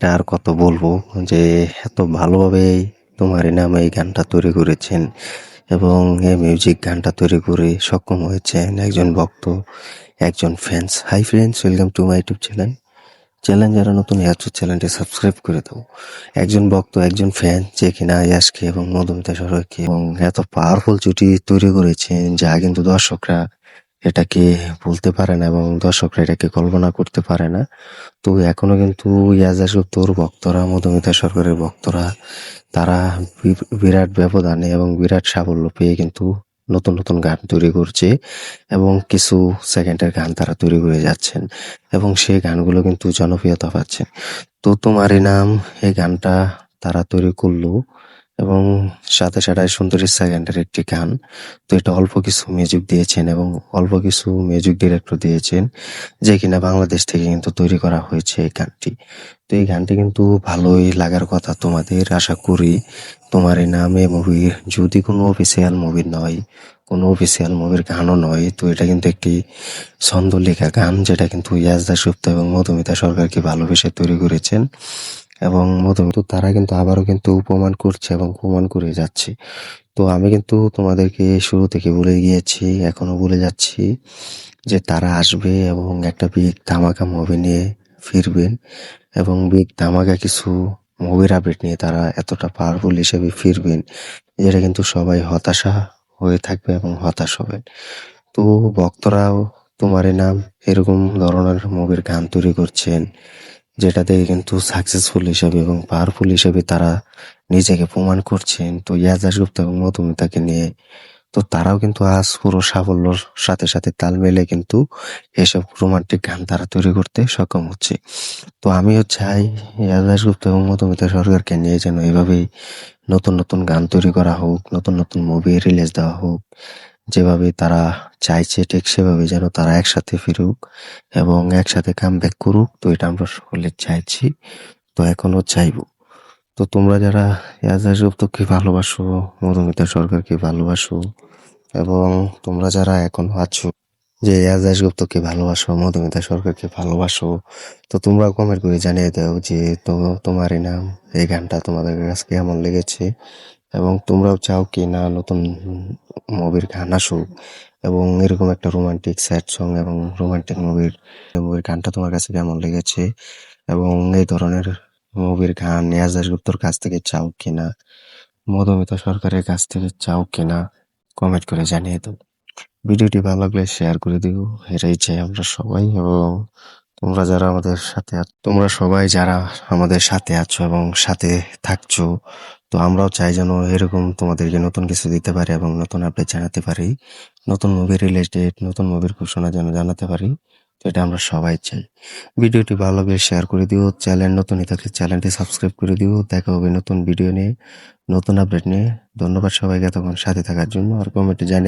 আর কত বলবো যে এত ভালোভাবে তোমারই নামে এই গানটা তৈরি করেছেন এবং এই মিউজিক গানটা তৈরি করে সক্ষম হয়েছেন একজন ভক্ত, একজন fans. Hi friends, welcome to my YouTube channel. যারা নতুন আছো চ্যানেলটি সাবস্ক্রাইব করে দাও। একজন ভক্ত, একজন ফ্যান যে কিনা ইয়াসকে এবং মধুমিতা সরকারকে এবং এত পাওয়ারফুল জুটি তৈরি করেছেন যা কিন্তু দর্শকরা এটাকে বলতে পারে না এবং দর্শকরা এটাকে কল্পনা করতে পারে না। তো এখনো কিন্তু ইয়াজাস গুপ্তর ভক্তরা, মধুমিতা সরকারের ভক্তরা, তারা বিরাট ব্যবধানে এবং বিরাট সাফল্য পেয়ে কিন্তু নতুন নতুন গান তৈরি করছে এবং কিছু সেকেন্ডের গান তারা তৈরি করে যাচ্ছেন এবং সেই গানগুলো কিন্তু জনপ্রিয়তা পাচ্ছে। তো তোমারই নাম এই গানটা তারা তৈরি করলো এবং সাথে সাথে সুন্দরী সেকেন্ডের একটি গান। তো এটা অল্প কিছু মিউজিক দিয়েছেন এবং অল্প কিছু মিউজিক ডিরেক্টর দিয়েছেন যে কিনা বাংলাদেশ থেকে কিন্তু তৈরি করা হয়েছে এই গানটি। তো এই গানটি কিন্তু ভালোই লাগার কথা তোমাদের। আশা করি তোমার এই নামে মুভির, যদি কোনো অফিসিয়াল মুভি নয়, কোনো অফিসিয়াল মুভির গানও নয়, তো এটা কিন্তু একটি ছন্দ লেখা গান যেটা কিন্তু ইয়াস দাশগুপ্ত এবং মধুমিতা সরকারকে ভালোবেসে তৈরি করেছেন এবং মধুমিতা তারা কিন্তু আবারও কিন্তু প্রমাণ করছে এবং প্রমাণ করে যাচ্ছে। তো আমি কিন্তু তোমাদেরকে শুরু থেকে বলে গিয়েছি, এখনো বলে যাচ্ছি যে তারা আসবে এবং একটা বিগ ধামাকা মুভি নিয়ে ফিরবেন এবং বিগ ধামাকা কিছু মুভির আপডেট নিয়ে তারা এতটা পাওয়ারফুল হিসেবে ফিরবেন যেটা কিন্তু সবাই হতাশা হয়ে থাকবে এবং হতাশ হবেন। তো ভক্তরাও তোমারই নাম এরকম ধরনের মুভির গান তৈরি করছেন যেটা থেকে কিন্তু সাকসেসফুল হিসেবে এবং পাওয়ারফুল হিসেবে তারা নিজেকে প্রমাণ করছেন। তো ইয়াস দাশগুপ্ত এবং মধুমিতাকে নিয়ে তো তারাও কিন্তু আজ পুরো সাফল্যর সাথে সাথে তাল মেলে কিন্তু এসব রোমান্টিক গান তারা তৈরি করতে সক্ষম হচ্ছে। তো আমিও চাই ইয়াস দাশগুপ্ত এবং মধুমিতা সরকারকে নিয়ে যেন এভাবেই নতুন নতুন গান তৈরি করা হোক, নতুন নতুন মুভি রিলিজ দেওয়া হোক। যেভাবে তারা চাইছে ঠিক সেভাবে যেন তারা একসাথে ফিরুক এবং একসাথে কামব্যাক করুক। তো এটা আমরা সকলে চাইছি, তো এখনো চাইবো। তো তোমরা যারা ইয়াস দাশগুপ্তকে ভালোবাসো, মধুমিতা সরকারকে ভালোবাসো এবং তোমরা যারা এখনো আছো যে ইয়াস দাশগুপ্তকে ভালোবাসো, মধুমিতা সরকারকে ভালোবাসো, তো তোমরা কমেন্ট করে জানিয়ে দাও যে তোমারই নাম এই গানটা তোমাদের কাছে কেমন লেগেছে এবং তোমরাও চাও কি না নতুন মুভির গান আসুক এবং এরকম একটা রোমান্টিক স্যাড সং এবং রোমান্টিক মুভির গানটা তোমার কাছে কেমন লেগেছে এবং এই ধরনের মুভির গান ইয়াস দাশগুপ্তর কাছ থেকে চাও কিনা, মধুমিতা সরকারের কাছ থেকে চাও কিনা, কমেন্ট করে জানিয়ে দাও। ভিডিওটি ভালো লাগলে শেয়ার করে দিও, এটাই চাই আমরা সবাই। এবং তোমরা সবাই যারা আমাদের সাথে আছো এবং সাথে থাকছো, তো আমরাও চাই যেন এরকম তোমাদেরকে নতুন কিছু দিতে পারি এবং নতুন আপডেট জানাতে পারি, নতুন মুভি রিলেটেড নতুন মুভির ঘোষণা যেন জানাতে পারি। তো এটা আমরা সবাই চাই। ভিডিওটি ভালো লাগলে শেয়ার করে দিও, চ্যানেল নতুনই থাকলে চ্যানেলটি সাবস্ক্রাইব করে দিও। দেখা হবে নতুন ভিডিও নিয়ে, নতুন আপডেট নিয়ে। ধন্যবাদ সবাইকে এতক্ষণ সাথে থাকার জন্য। আর কমেন্টে জানিয়ে